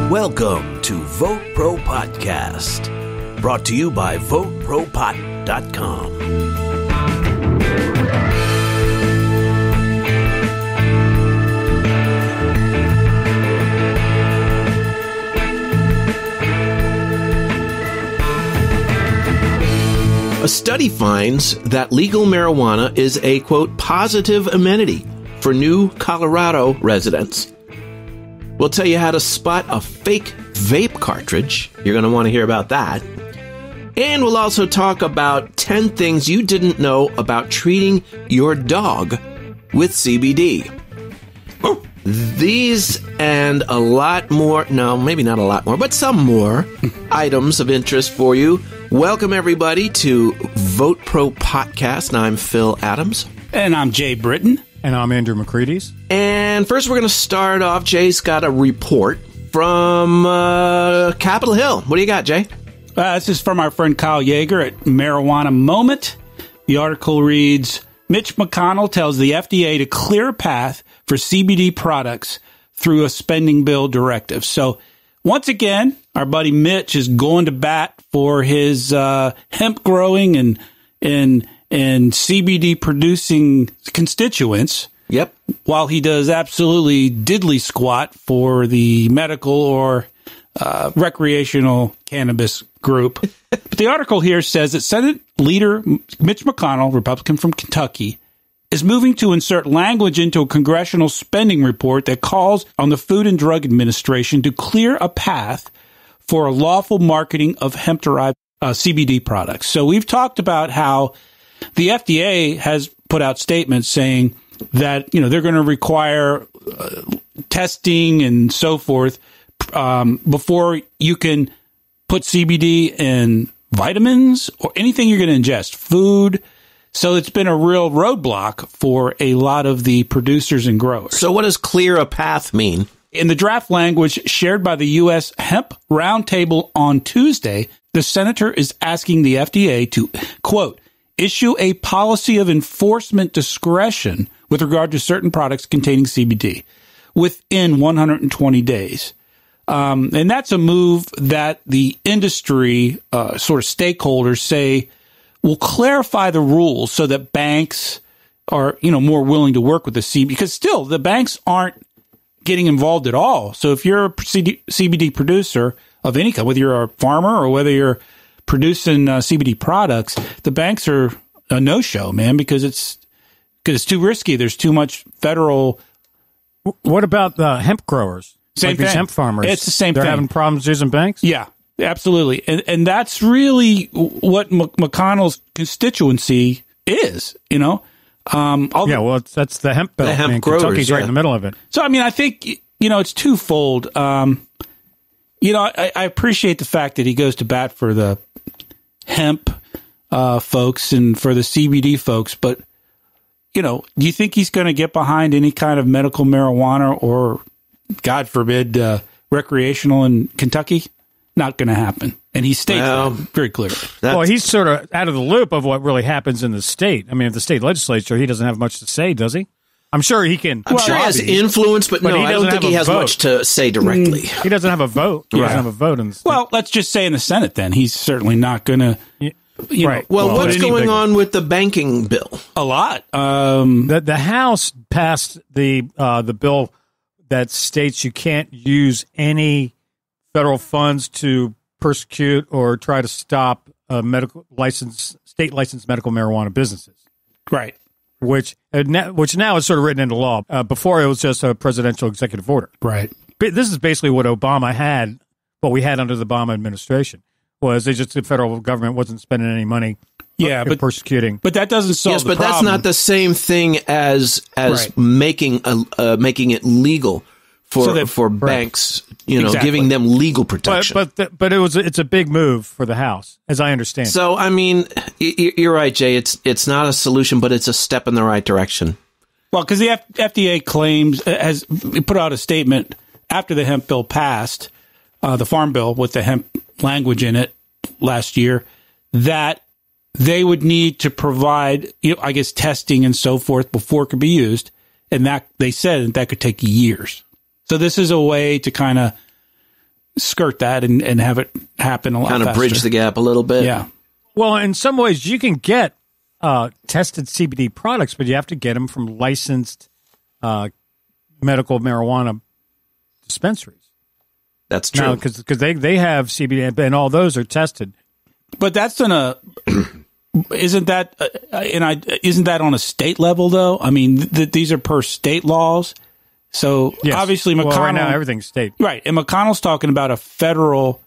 Welcome to VoteProPot-Cast, brought to you by VoteProPot.com. A study finds that legal marijuana is a, quote, positive amenity for new Colorado residents. We'll tell you how to spot a fake vape cartridge. You're going to want to hear about that. And we'll also talk about 10 things you didn't know about treating your dog with CBD. These and a lot more, no, maybe not a lot more, but some more items of interest for you. Welcome, everybody, to VoteProPot-Cast. I'm Phil Adams. And I'm Jay Britton. And I'm Andrew McCready's. And first we're going to start off. Jay's got a report from Capitol Hill. What do you got, Jay? This is from our friend Kyle Yeager at Marijuana Moment. The article reads, Mitch McConnell tells the FDA to clear a path for CBD products through a spending bill directive. So once again, our buddy Mitch is going to bat for his hemp growing and CBD producing constituents. Yep. While he does absolutely diddly squat for the medical or recreational cannabis group. But the article here says that Senate Leader Mitch McConnell, Republican from Kentucky, is moving to insert language into a congressional spending report that calls on the Food and Drug Administration to clear a path for a lawful marketing of hemp-derived CBD products. So we've talked about how the FDA has put out statements saying that, you know, they're going to require testing and so forth before you can put CBD in vitamins or anything you're going to ingest, food. So it's been a real roadblock for a lot of the producers and growers. So what does clear a path mean? In the draft language shared by the U.S. Hemp Roundtable on Tuesday, the senator is asking the FDA to, quote, issue a policy of enforcement discretion with regard to certain products containing CBD within 120 days. And that's a move that the industry sort of stakeholders say will clarify the rules so that banks are, you know, more willing to work with the CBD, because still the banks aren't getting involved at all. So if you're a CBD producer of any kind, whether you're a farmer or whether you're producing CBD products, the banks are a no-show, man, because it's too risky. There's too much federal. What about the hemp growers? Same like thing. These hemp farmers. It's the same They're thing. having problems using banks? Yeah, absolutely. And that's really what McConnell's constituency is, you know? That's the hemp belt. The hemp growers, Kentucky's right in the middle of it. So, I mean, I think, you know, it's twofold. I appreciate the fact that he goes to bat for the hemp folks and for the CBD folks, but, you know, do you think he's going to get behind any kind of medical marijuana or, God forbid, recreational in Kentucky? Not going to happen. And he states that very clearly. Well, he's sort of out of the loop of what really happens in the state. I mean, if the state legislature, he doesn't have much to say, does he? I'm sure he can. I'm sure he has influence, but no, I don't think he has much to say directly. He doesn't have a vote. He doesn't have a vote in the state. Well, let's just say in the Senate, then. He's certainly not going to. Right. Well, what's going on with the banking bill? A lot. The House passed the bill that states you can't use any federal funds to persecute or try to stop state licensed medical marijuana businesses. Right. Which now is sort of written into law. Before it was just a presidential executive order. Right. But this is basically what we had under the Obama administration. Was the federal government wasn't spending any money persecuting. But that doesn't solve the problem. Yes, but that's not the same thing as right. making it legal for banks, you know, giving them legal protection. But it's a big move for the House, as I understand. So, I mean, you're right, Jay. It's not a solution, but it's a step in the right direction. Well, because the FDA has put out a statement after the hemp bill passed, the farm bill with the hemp language in it last year, that they would need to provide, I guess, testing and so forth before it could be used. And that they said that could take years. So this is a way to kind of skirt that and have it happen a lot kind of faster. bridge the gap a little bit. Yeah. Well, in some ways, you can get tested CBD products, but you have to get them from licensed medical marijuana dispensaries. That's true. Because they have CBD, and all those are tested. But that's isn't that on a state level though? I mean, these are per state laws. So yes. obviously McConnell, well, right now everything's state. Right. And McConnell's talking about a federal,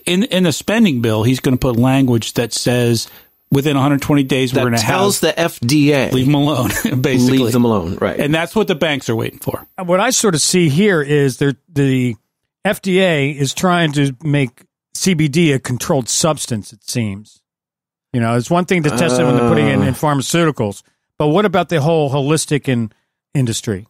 in the spending bill, he's going to put language that says within 120 days, we're going to tells the FDA. Leave them alone, basically. Leave them alone, right. And that's what the banks are waiting for. What I sort of see here is the FDA is trying to make CBD a controlled substance, it seems. You know, it's one thing to test it when they're putting it in pharmaceuticals, but what about the whole holistic industry?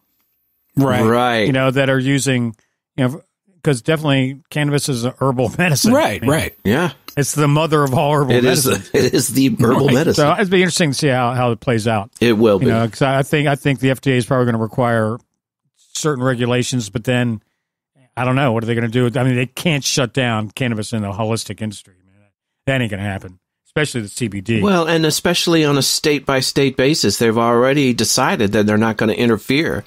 Right. You know, that are using, you know, because definitely cannabis is a herbal medicine. Right, right. Yeah. It's the mother of all herbal medicine. It is the herbal medicine. So it'd be interesting to see how it plays out. It will be. You know, because I think the FDA is probably going to require certain regulations, but then I don't know. What are they going to do? I mean, they can't shut down cannabis in the holistic industry. I mean, that ain't going to happen, especially the CBD. Well, and especially on a state-by-state basis, they've already decided that they're not going to interfere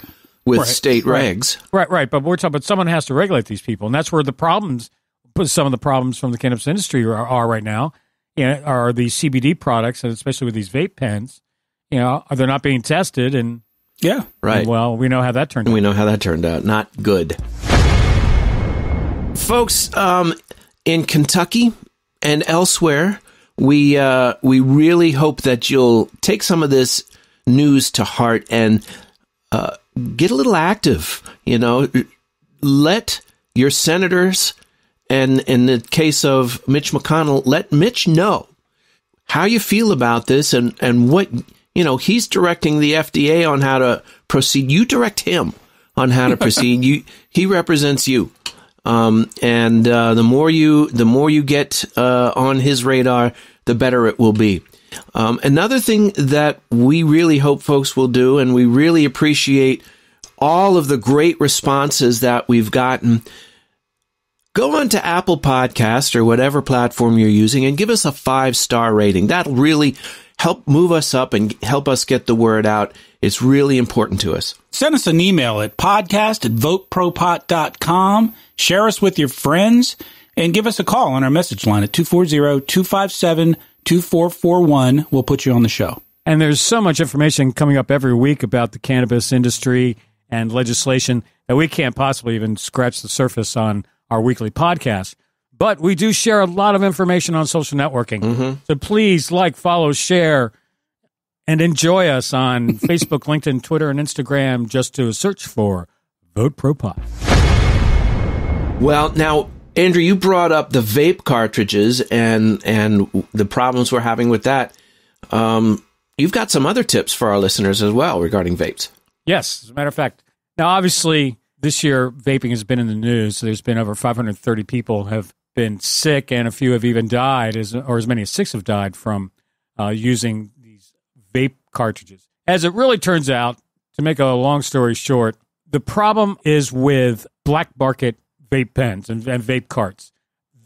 with state regs. Right. But we're talking about someone has to regulate these people, and that's where some of the problems from the cannabis industry are right now. You know, are these CBD products, and especially with these vape pens. You know, they're not being tested, and yeah, right. And, well, we know how that turned out. We know how that turned out. Not good. Folks, in Kentucky and elsewhere, we really hope that you'll take some of this news to heart and get a little active. You know, let your senators, and in the case of Mitch McConnell, let Mitch know how you feel about this and what, you know, he's directing the FDA on how to proceed. You direct him on how to proceed. He represents you. And the more you get on his radar, the better it will be. Another thing that we really hope folks will do, and we really appreciate all of the great responses that we've gotten, go on to Apple Podcast or whatever platform you're using and give us a 5-star rating. That'll really help move us up and help us get the word out. It's really important to us. Send us an email at podcast@VoteProPot.com. Share us with your friends and give us a call on our message line at 240-257-2441. We'll put you on the show. And there's so much information coming up every week about the cannabis industry and legislation that we can't possibly even scratch the surface on our weekly podcast. But we do share a lot of information on social networking. Mm-hmm. So please follow, share, and enjoy us on Facebook, LinkedIn, Twitter, and Instagram. Just to search for VoteProPot. Well, now, Andrew, you brought up the vape cartridges and the problems we're having with that. You've got some other tips for our listeners as well regarding vapes. Yes, as a matter of fact. Now, obviously, this year, vaping has been in the news. There's been over 530 people have been sick, and a few have even died, or as many as 6 have died from using these vape cartridges. As it really turns out, to make a long story short, the problem is with black market vape pens and vape carts.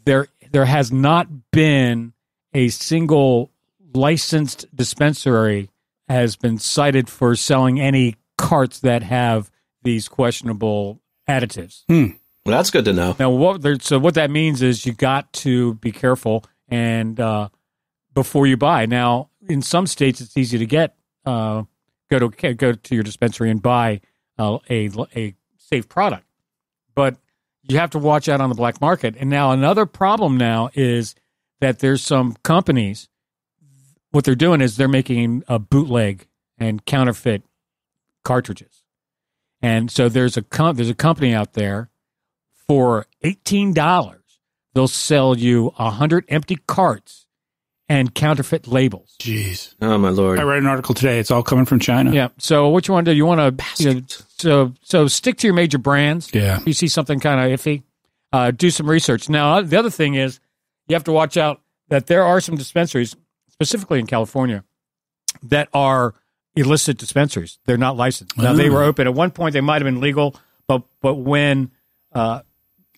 There has not been a single licensed dispensary has been cited for selling any carts that have these questionable additives. Well, that's good to know. Now, what that means is you got to be careful and before you buy. Now, in some states, it's easy to get go to your dispensary and buy a safe product, but you have to watch out on the black market. And now another problem now is that there's some companies. What they're doing is they're making a bootleg and counterfeit cartridges, and so there's a company out there. For $18, they'll sell you 100 empty carts and counterfeit labels. Jeez. Oh, my Lord. I read an article today. It's all coming from China. Yeah. So what you want to do, you want to so stick to your major brands. Yeah. If you see something kind of iffy, do some research. Now, the other thing is you have to watch out that there are some dispensaries, specifically in California, that are illicit dispensaries. They're not licensed. Now, they were open. At one point, they might have been legal, but when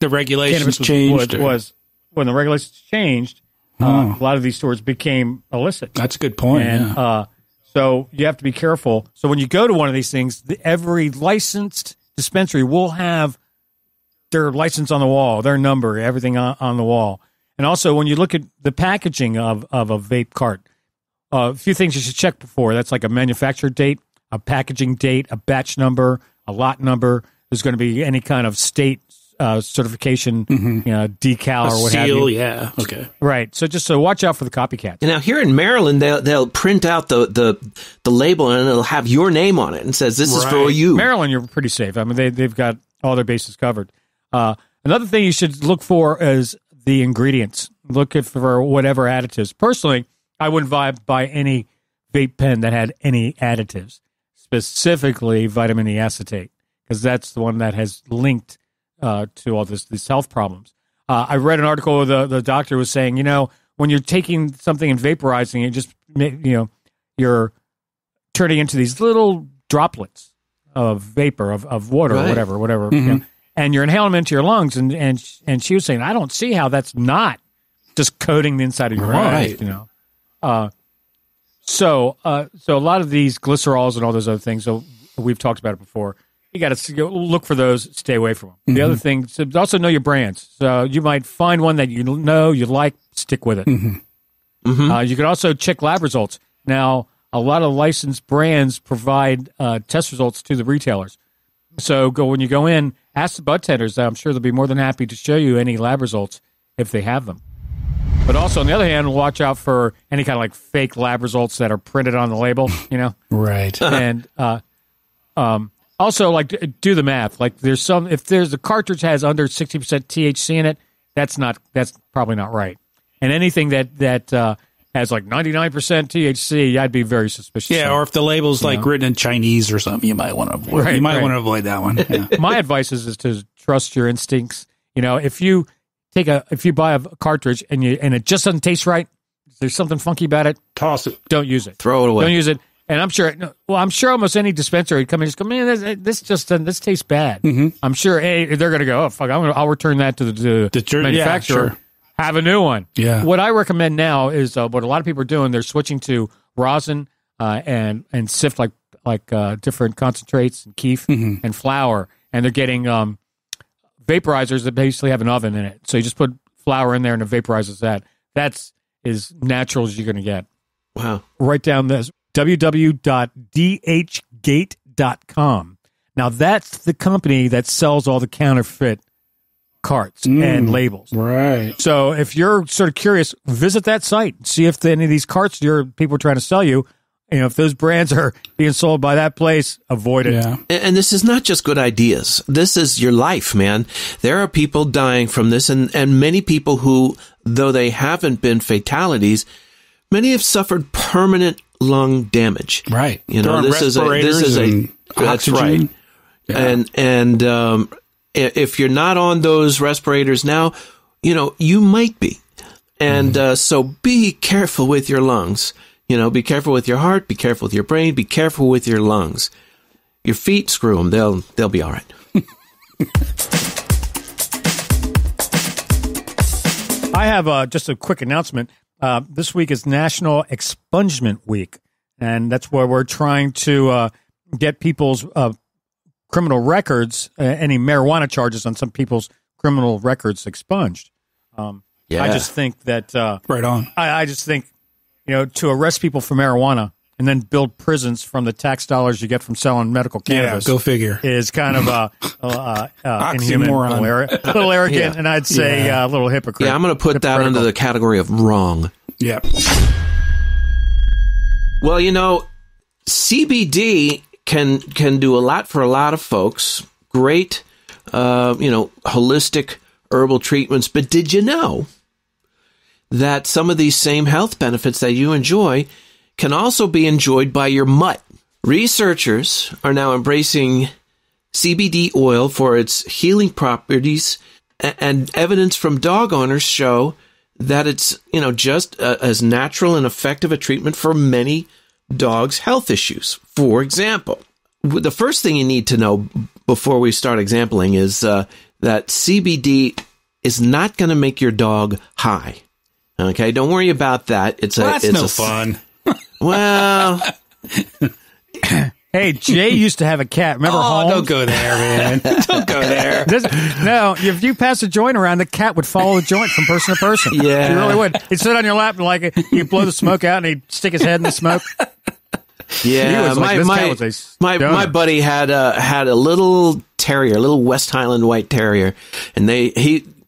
the regulations cannabis changed. was when the regulations changed, a lot of these stores became illicit. That's a good point. And so you have to be careful. So when you go to one of these things, every licensed dispensary will have their license on the wall, their number, everything on the wall. And also, when you look at the packaging of a vape cart, a few things you should check before. That's like a manufacturer date, a packaging date, a batch number, a lot number. There's going to be any kind of state certification, decal or what have you. Yeah. Okay. Right. So watch out for the copycats. And now here in Maryland, they'll print out the label and it'll have your name on it and says this is for you. Maryland, you're pretty safe. I mean, they've got all their bases covered. Another thing you should look for is the ingredients. Look for whatever additives. Personally, I wouldn't buy any vape pen that had any additives, specifically vitamin E acetate, because that's the one that has linked to all these health problems. I read an article where the doctor was saying, when you're taking something and vaporizing it, just you're turning into these little droplets of vapor of water or whatever, and you're inhaling them into your lungs. And she was saying, I don't see how that's not just coating the inside of your lungs. So a lot of these glycerols and all those other things. So we've talked about it before. You got to look for those, stay away from them. The other thing, so also know your brands. So you might find one that you like, stick with it. You can also check lab results. Now, a lot of licensed brands provide test results to the retailers. So when you go in, ask the bud tenders. I'm sure they'll be more than happy to show you any lab results if they have them. But also, on the other hand, watch out for any kind of like fake lab results that are printed on the label, Right. And also, like, do the math. Like, if there's a cartridge has under 60% THC in it, that's probably not right. And anything that has like 99% THC, I'd be very suspicious. Yeah, or if the label's like written in Chinese or something, you might want to avoid. You might want to avoid that one. Yeah. My advice is to trust your instincts. If you buy a cartridge and it just doesn't taste right, there's something funky about it, toss it. Don't use it. Throw it away. Don't use it. And I'm sure almost any dispensary would come in and just go, man, this tastes bad. I'm sure they're going to go, oh, fuck, I'll return that to the manufacturer. Sure. Have a new one. Yeah. What I recommend now is what a lot of people are doing. They're switching to rosin and sift like different concentrates and keef and flour, and they're getting vaporizers that basically have an oven in it. So you just put flour in there and it vaporizes that. That's as natural as you're going to get. Wow. Write down this. www.dhgate.com. Now, that's the company that sells all the counterfeit carts and labels. Right. So if you're sort of curious, visit that site. See if any of these carts people are trying to sell you, if those brands are being sold by that place, avoid it. Yeah. And this is not just good ideas. This is your life, man. There are people dying from this, and many people who, though they haven't been fatalities, many have suffered permanent lung damage. Right. This is that's right. Yeah. And if you're not on those respirators now, you might be. And so be careful with your lungs. Be careful with your heart, be careful with your brain, be careful with your lungs. Your feet, screw them. They'll be all right. I have just a quick announcement. This week is National Expungement Week, and that's where we're trying to get people's criminal records, any marijuana charges on some people's criminal records expunged. I just think that right on. I just think to arrest people for marijuana and then build prisons from the tax dollars you get from selling medical cannabis. Go figure. Is kind of inhuman, a little arrogant, and I'd say a little hypocrite. Yeah, I'm going to put that under the category of wrong. Yeah. Well, CBD can do a lot for a lot of folks. Great, holistic herbal treatments. But did you know that some of these same health benefits that you enjoy can also be enjoyed by your mutt? Researchers are now embracing CBD oil for its healing properties, and evidence from dog owners show that it's, just as natural and effective a treatment for many dogs' health issues. For example, the first thing you need to know before we start exampling is that CBD is not going to make your dog high. Okay, don't worry about that. That's no fun. Well, hey, Jay used to have a cat. Remember Holmes? Don't go there, man. Don't go there. No, if you pass a joint around, the cat would follow the joint from person to person. Yeah. He really would. He'd sit on your lap and he'd blow the smoke out and he'd stick his head in the smoke. Yeah, my buddy had a little terrier, a little West Highland White Terrier, and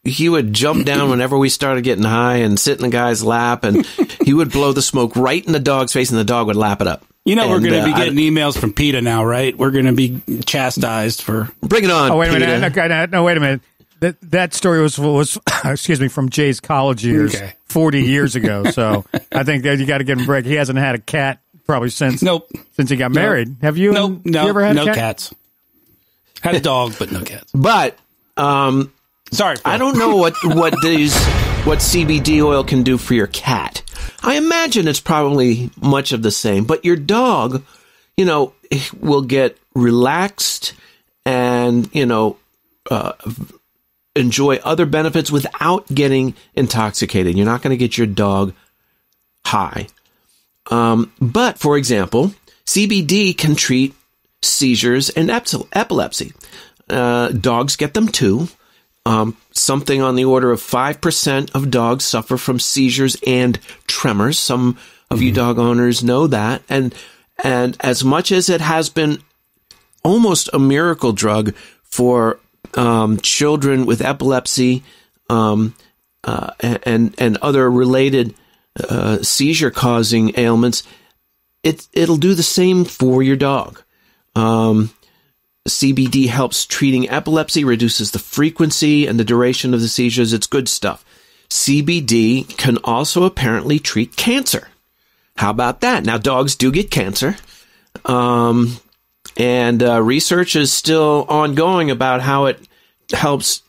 he would jump down whenever we started getting high and sit in the guy's lap, and he would blow the smoke right in the dog's face, and the dog would lap it up. We're going to be getting emails from PETA now, right? We're going to be chastised for... Bring it on, Oh, wait a PETA. minute. No, wait a minute. That story was excuse me, from Jay's college years, 40 years ago. So I think that you got to give him a break. He hasn't had a cat probably since he got married. Have you? No, you ever had a cat? No cats. Had a dog, but no cats. But sorry, Phil. I don't know what CBD oil can do for your cat. I imagine it's probably much of the same, but your dog, will get relaxed and, enjoy other benefits without getting intoxicated. You're not going to get your dog high. But, for example, CBD can treat seizures and epilepsy. Dogs get them too. Something on the order of 5% of dogs suffer from seizures and tremors. Some of you dog owners know that. And as much as it has been almost a miracle drug for children with epilepsy and other related seizure-causing ailments, it'll do the same for your dog. CBD helps treating epilepsy, reduces the frequency and the duration of the seizures. It's good stuff. CBD can also apparently treat cancer. How about that? Now, dogs do get cancer. And research is still ongoing about how it helps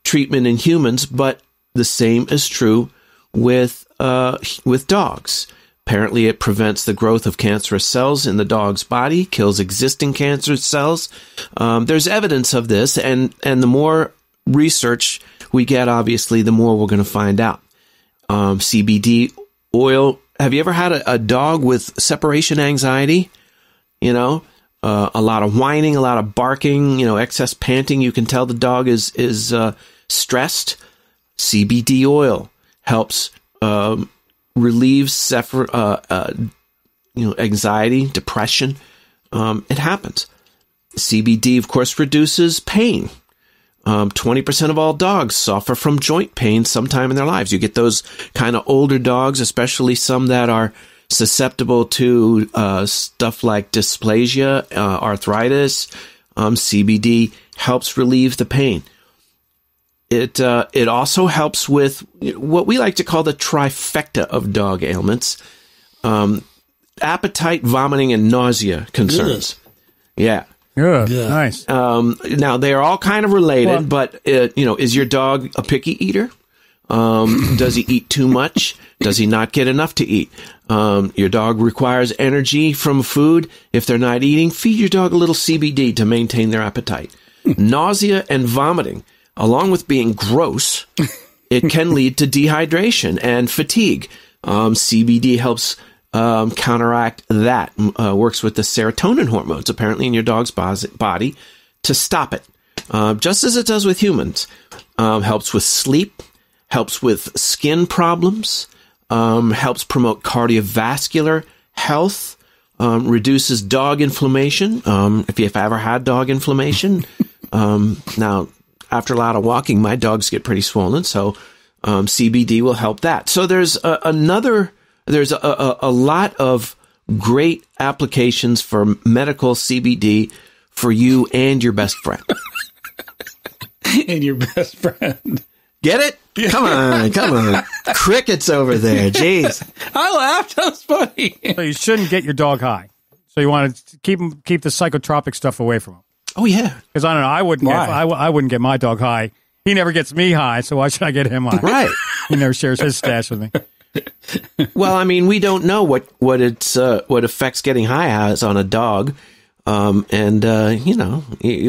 treatment in humans, but the same is true with dogs. Apparently, it prevents the growth of cancerous cells in the dog's body, kills existing cancerous cells. There's evidence of this, and the more research we get, obviously, the more we're going to find out. CBD oil. Have you ever had a dog with separation anxiety? A lot of whining, a lot of barking, excess panting. You can tell the dog is stressed. CBD oil helps relieves anxiety, depression. It happens. CBD, of course, reduces pain. 20% of all dogs suffer from joint pain sometime in their lives. You get those kind of older dogs, especially some that are susceptible to stuff like dysplasia, arthritis. CBD helps relieve the pain. It also helps with what we like to call the trifecta of dog ailments: appetite, vomiting, and nausea concerns. Yeah. Good. Nice. Now they are all kind of related, but is your dog a picky eater? Does he eat too much? Does he not get enough to eat? Your dog requires energy from food. If they're not eating, feed your dog a little CBD to maintain their appetite. Nausea and vomiting, along with being gross, it can lead to dehydration and fatigue. CBD helps counteract that, works with the serotonin hormones, apparently, in your dog's body to stop it, just as it does with humans. Helps with sleep, helps with skin problems, helps promote cardiovascular health, reduces dog inflammation. If you've ever had dog inflammation, now, after a lot of walking, my dogs get pretty swollen, so CBD will help that. So there's a lot of great applications for medical CBD for you and your best friend. And your best friend. Get it? Come on. Crickets over there. Jeez. I laughed. That was funny. So you shouldn't get your dog high. So you want to keep the psychotropic stuff away from him. Oh, yeah. Because I don't know, I wouldn't get my dog high. He never gets me high, so why should I get him high? Right. He never shares his stash with me. Well, I mean, we don't know what effects getting high has on a dog. You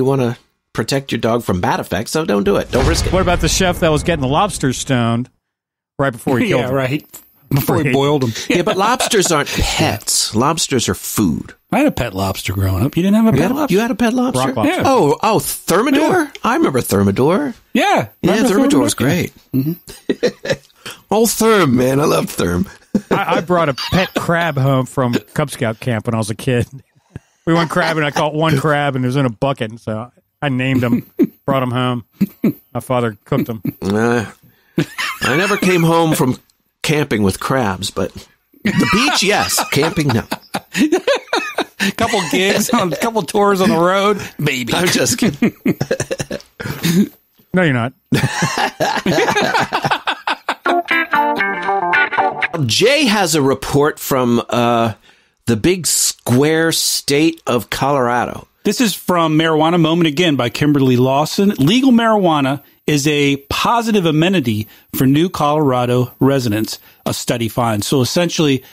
want to protect your dog from bad effects, so don't do it. Don't risk it. What about the chef that was getting the lobsters stoned right before he killed them? Yeah, right. Before he boiled them. Yeah, but lobsters aren't pets. Lobsters are food. I had a pet lobster growing up. You didn't have a pet lobster? You had a pet lobster? Rock lobster. Yeah. Oh, Thermidor? Yeah. I remember Thermidor. Yeah. Thermidor was great. Mm-hmm. Old Therm, man. I love Therm. I brought a pet crab home from Cub Scout camp when I was a kid. We went crabbing. I caught one crab, and it was in a bucket. So I named him, brought him home. My father cooked him. I never came home from camping with crabs, but the beach, yes. Camping, no. Couple gigs, a couple tours on the road, maybe. I'm just kidding. No, you're not. Jay has a report from the big square state of Colorado. This is from Marijuana Moment again by Kimberly Lawson. Legal marijuana is a positive amenity for new Colorado residents, a study finds. So essentially,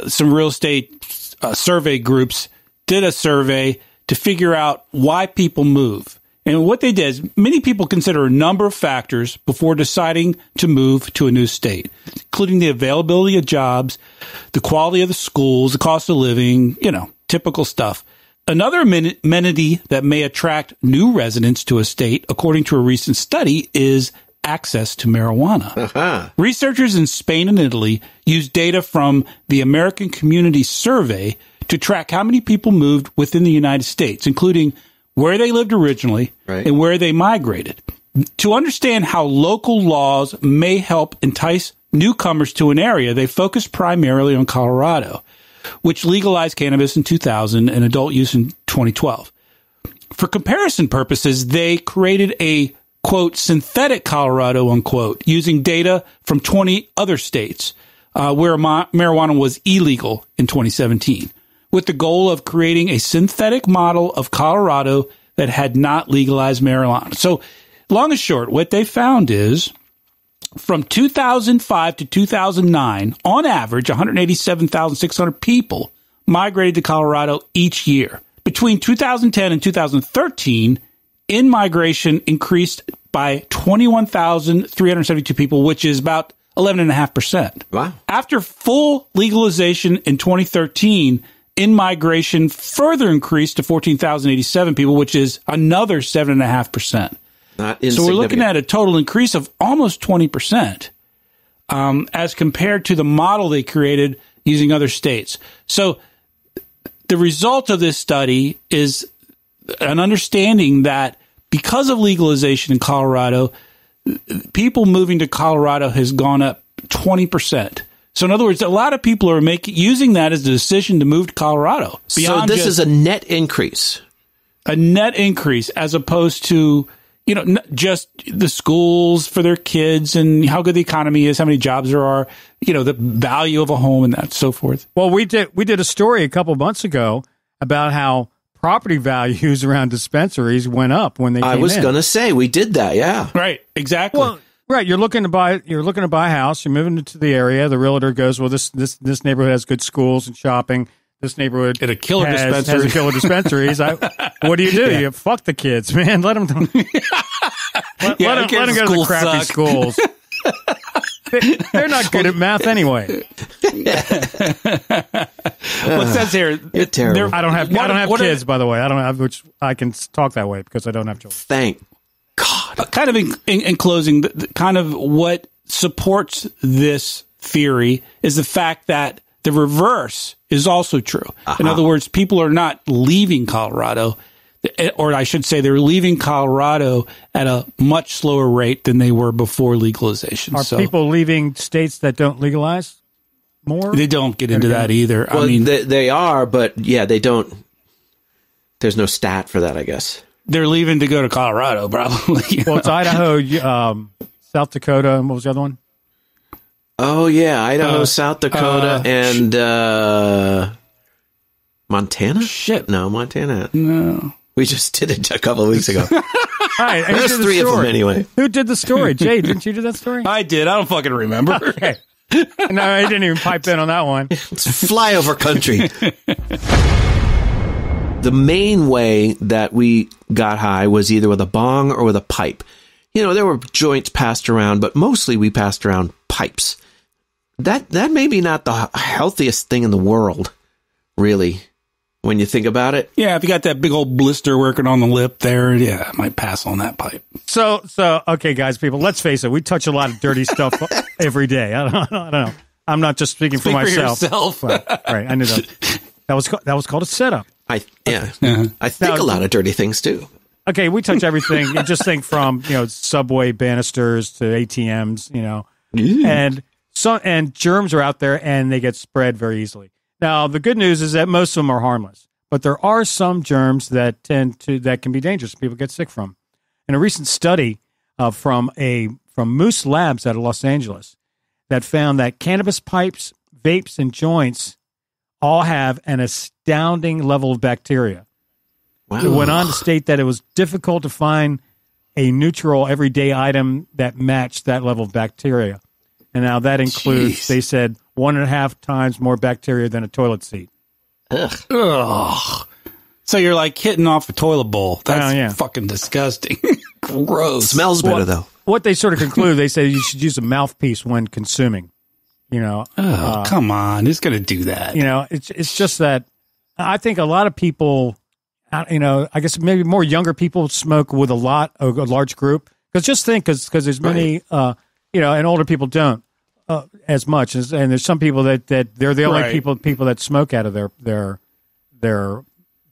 some real estate survey groups did a survey to figure out why people move. And what they did is many people consider a number of factors before deciding to move to a new state, including the availability of jobs, the quality of the schools, the cost of living, typical stuff. Another amenity that may attract new residents to a state, according to a recent study, is access to marijuana. Uh-huh. Researchers in Spain and Italy used data from the American Community Survey to track how many people moved within the United States, including where they lived originally and where they migrated. To understand how local laws may help entice newcomers to an area, they focused primarily on Colorado, which legalized cannabis in 2000 and adult use in 2012. For comparison purposes, they created a, quote, synthetic Colorado, unquote, using data from 20 other states where marijuana was illegal in 2017, with the goal of creating a synthetic model of Colorado that had not legalized marijuana. So, long and short, what they found is from 2005 to 2009, on average, 187,600 people migrated to Colorado each year. Between 2010 and 2013, in-migration increased by 21,372 people, which is about 11.5%. Wow. After full legalization in 2013, in-migration further increased to 14,087 people, which is another 7.5%. So we're looking at a total increase of almost 20% as compared to the model they created using other states. So the result of this study is an understanding that because of legalization in Colorado, people moving to Colorado has gone up 20%. So in other words, a lot of people are using that as a decision to move to Colorado. So this is a net increase. A net increase as opposed to, just the schools for their kids and how good the economy is, how many jobs there are, the value of a home and that, so forth. Well, we did a story a couple months ago about how property values around dispensaries went up when they came in. I was going to say, we did that, yeah. Right, exactly. Well, right, you're looking to buy a house, you're moving into the area, the realtor goes, well, this neighborhood has good schools and shopping. This neighborhood has a killer dispensaries. What do? Yeah. You fuck the kids, man. Let them let them go to the crappy schools. They're not good at math anyway. What says here? You're terrible. I don't have kids, by the way. I don't have, which I can talk that way because I don't have children. Thank God. Kind of in closing, kind of what supports this theory is the fact that the reverse is also true. Uh-huh. In other words, people are not leaving Colorado, or I should say they're leaving Colorado at a much slower rate than they were before legalization. Are people leaving states that don't legalize more? They don't get into that either. Well, I mean, they are, but yeah, they don't. There's no stat for that, I guess. They're leaving to go to Colorado, probably. Well, it's Idaho, South Dakota, and what was the other one? Oh, yeah, Idaho, South Dakota, and Montana? Shit. No, Montana. No. We just did it a couple of weeks ago. All right, there's three of them anyway. Who did the story? Jay, didn't you do that story? I did. I don't fucking remember. Okay. No, I didn't even pipe in on that one. It's flyover country. the main way that we got high was either with a bong or with a pipe. You know, there were joints passed around, but mostly we passed around pipes. That may be not the healthiest thing in the world, really, when you think about it. Yeah, if you got that big old blister working on the lip there, yeah, I might pass on that pipe. So okay, guys, people, let's face it. We touch a lot of dirty stuff every day. I don't know. I'm not just speaking for myself. Yourself. Right, I knew that. That was called a setup. I think a lot of dirty things too. Okay, we touch everything. You just think from subway banisters to ATMs, and germs are out there and they get spread very easily. Now the good news is that most of them are harmless, but there are some germs that that can be dangerous. People get sick from. In a recent study from Moose Labs out of Los Angeles, that found that cannabis pipes, vapes, and joints all have an astounding level of bacteria. Wow. It went on to state that it was difficult to find a neutral everyday item that matched that level of bacteria. And now that includes, they said, 1.5 times more bacteria than a toilet seat. Ugh. So you're like hitting off a toilet bowl. That's fucking disgusting. Gross. Smells better, though. What they sort of conclude, they say you should use a mouthpiece when consuming. Come on. Who's going to do that? It's just that I think a lot of people, I guess maybe more younger people smoke with a large group. Because just think, because there's many, and older people don't as much. And there's some people that they're the only people that smoke out of their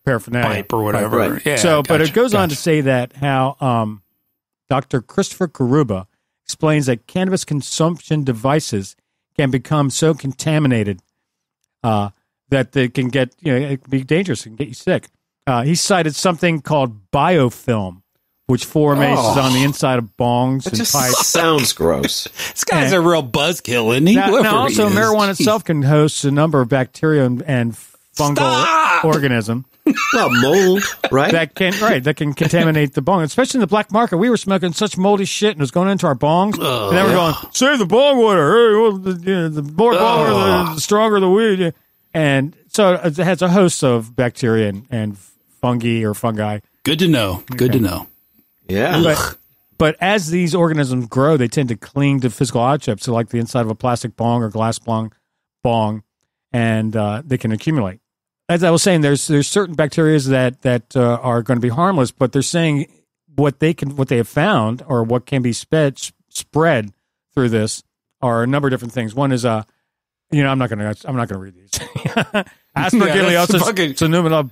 paraphernalia. Pipe or whatever. Right. Yeah, but it goes on to say that how Dr. Christopher Karuba explains that cannabis consumption devices can become so contaminated that they can get, it can be dangerous and get you sick. He cited something called biofilm, which forms on the inside of bongs and pipes. Sounds gross. This guy's a real buzzkill, isn't he? Now also, marijuana itself can host a number of bacteria and fungal organisms. Well, mold, right? That can contaminate the bong, especially in the black market. We were smoking such moldy shit, and it was going into our bongs. And then we're going, save the bong water. Hey, well, the more bong water, the stronger the weed. And so it has a host of bacteria and fungi. Good to know. Good to know. Yeah. But as these organisms grow, they tend to cling to physical objects, so like the inside of a plastic bong or glass bong, and they can accumulate. As I was saying, there's certain bacteria that are going to be harmless, but they're saying what they have found or what can be spread through this are a number of different things. One is I'm not going to read these. Aspergillosis, pneumonia,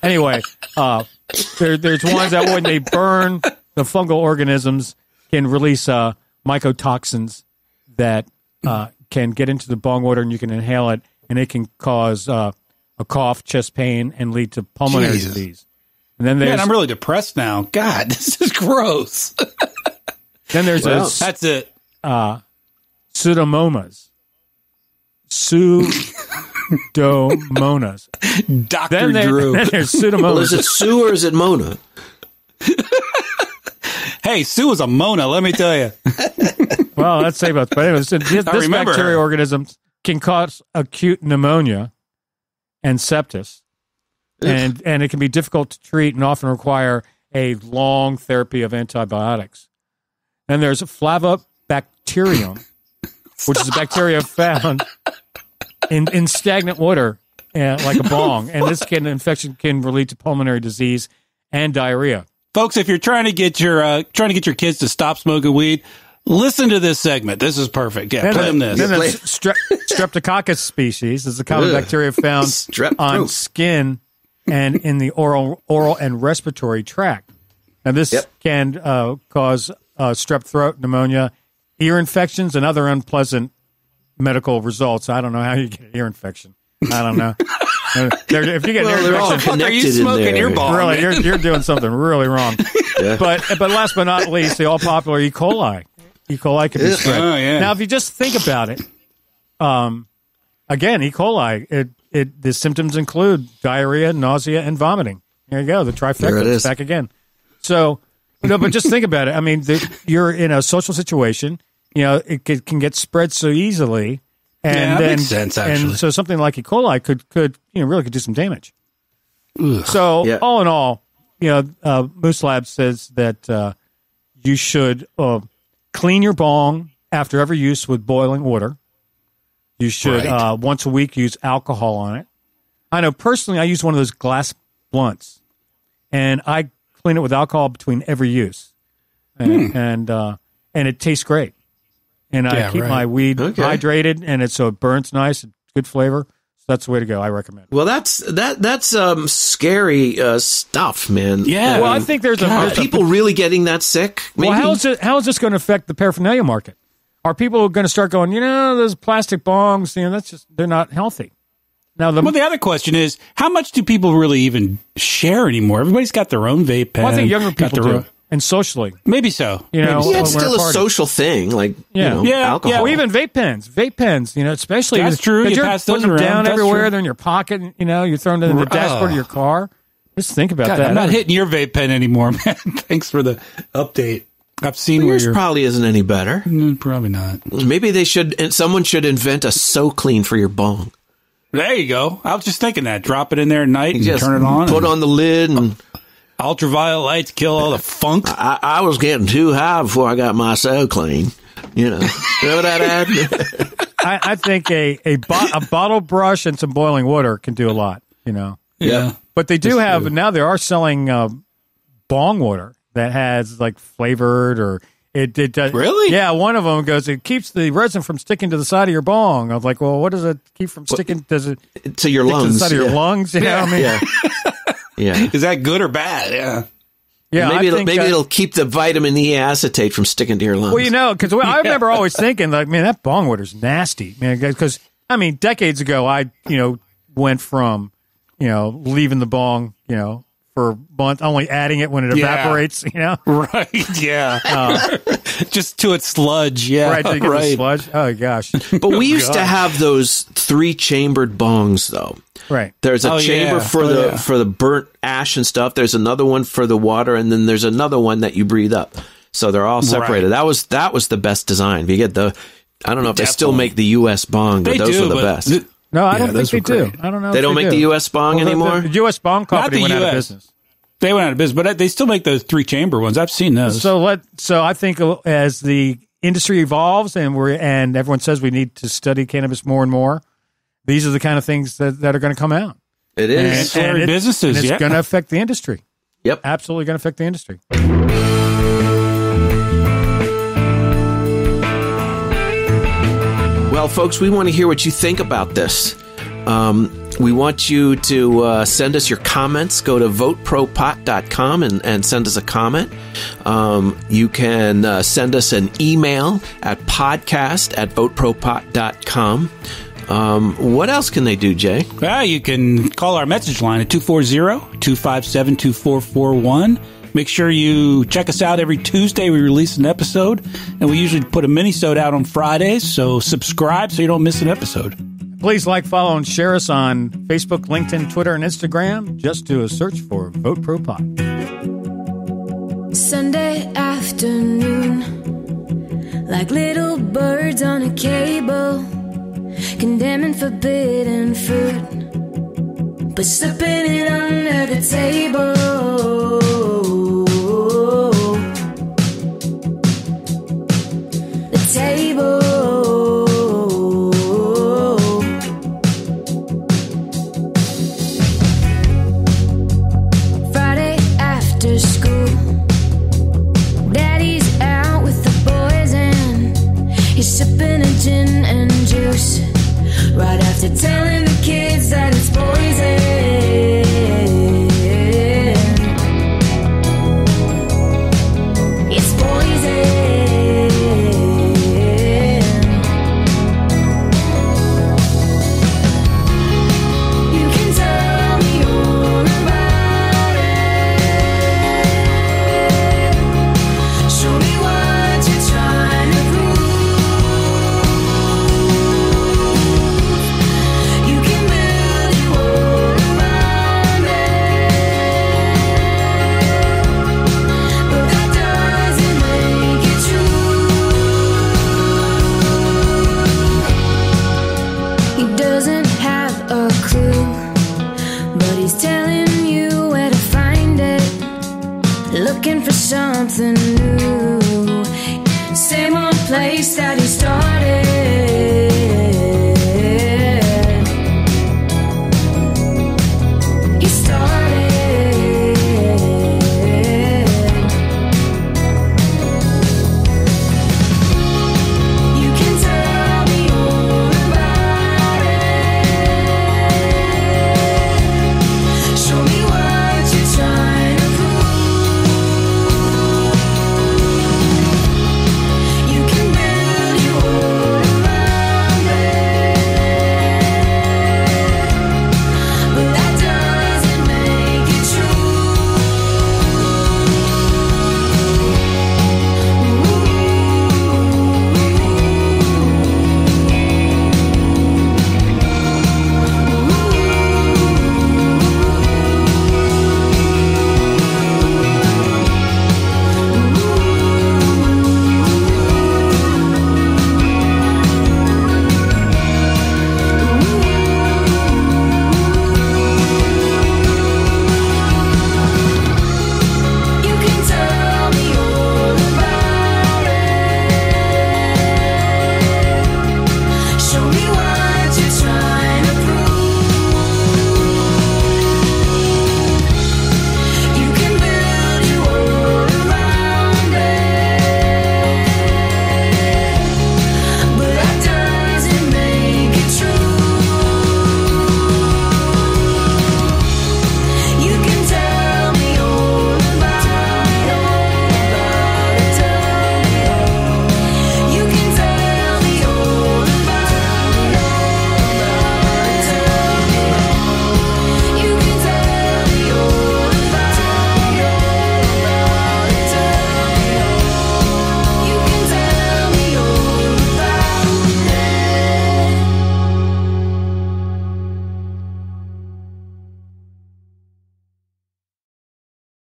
anyway, there's ones that when they burn, the fungal organisms can release mycotoxins that can get into the bong water and you can inhale it. And it can cause a cough, chest pain, and lead to pulmonary disease. And then I'm really depressed now. God, this is gross. Then there's that's it. Pseudomonas. Dr. Drew. Then there's pseudomonas. Well, is it Sue or is it Mona? Hey, Sue is a Mona, let me tell you. Well, let's say about. But anyways, this bacteria organism can cause acute pneumonia and sepsis, and it can be difficult to treat and often require a long therapy of antibiotics. Then there's Flavobacterium, which is a bacteria found in stagnant water, like a bong, and this infection can lead to pulmonary disease and diarrhea. Folks, if you're trying to get your kids to stop smoking weed, listen to this segment. This is perfect. Yeah, play them this. Then there's Streptococcus species. This is a common bacteria found on skin and in the oral and respiratory tract. Now, this can cause strep throat, pneumonia, ear infections, and other unpleasant medical results. I don't know how you get an ear infection. I don't know. If you get an ear infection, are you smoking your bong? Really, you're doing something really wrong. Yeah. But last but not least, the all popular E. coli. E. coli can be spread. Oh, yeah. Now, if you just think about it, again, E. coli, the symptoms include diarrhea, nausea, and vomiting. There you go, the trifecta is back again. So, but just think about it. I mean, you're in a social situation. It can get spread so easily, that makes sense, actually. And so something like E. coli could really do some damage. Ugh. So all in all, Moose Lab says that you should clean your bong after every use with boiling water. You should once a week use alcohol on it. I know personally I use one of those glass blunts, and I clean it with alcohol between every use, and it tastes great. And I keep my weed hydrated, and so it burns nice, it's good flavor. So that's the way to go. I recommend it. Well, that's scary stuff, man. Yeah. Well, I think there's people really getting that sick. Maybe? Well, how is this going to affect the paraphernalia market? Are people going to start going, those plastic bongs, they're not healthy? Now, the other Well, I think younger people do. And socially. Maybe so. It's still a social thing, alcohol. Well, even vape pens, especially. That's true. You're pass putting those them around. down That's everywhere. true. They're in your pocket. You're throwing them in the dashboard of your car. Just think about that. I'm not hitting your vape pen anymore, man. Thanks for the update. I've seen where yours probably isn't any better. Probably not. Maybe someone should invent a so clean for your bong. There you go. I was just thinking that. Drop it in there at night and turn it on. Put on the lid and ultraviolet lights kill all the funk. I was getting too high before I got my so clean. Remember that ad? I think a bottle brush and some boiling water can do a lot. Yeah. But they do have now. They are selling bong water that has like flavored or it does. Really? Yeah. One of them goes, it keeps the resin from sticking to the side of your bong. I was like, well, what does it keep from sticking? Does it to your lungs? To the side of your lungs? You know what I mean? Yeah. Is that good or bad? Yeah. Yeah. Maybe it'll keep the vitamin E acetate from sticking to your lungs. Well, because I remember always thinking like, man, that bong water's nasty, man. Because decades ago, I went from leaving the bong, for a month, only adding it when it evaporates, Right, yeah. Just to its sludge, yeah. Right, to get the sludge. Oh, gosh. But we used to have those 3-chambered bongs, though. Right. There's a chamber for the burnt ash and stuff. There's another one for the water, and then there's another one that you breathe up. So they're all separated. Right. That was the best design. You get I don't know if they still make the U.S. bong, but those were the best. No, I don't think they do. I don't know. They don't make the U.S. bong anymore? The U.S. bong company went out of business. They went out of business, but they still make those 3-chamber ones. I've seen those. So I think as the industry evolves and everyone says we need to study cannabis more and more, these are the kind of things that are going to come out. It is. And businesses, it's going to affect the industry. Yep. Absolutely going to affect the industry. Well, folks, we want to hear what you think about this. We want you to send us your comments. Go to VoteProPot.com and send us a comment. You can send us an email at podcast@VoteProPot.com. What else can they do, Jay? You can call our message line at 240-257-2441. Make sure you check us out every Tuesday. We release an episode, and we usually put a mini-sode out on Fridays, so subscribe so you don't miss an episode. Please like, follow, and share us on Facebook, LinkedIn, Twitter, and Instagram. Just do a search for VoteProPot. Sunday afternoon, like little birds on a cable, condemning forbidden fruit, but slipping it under the table.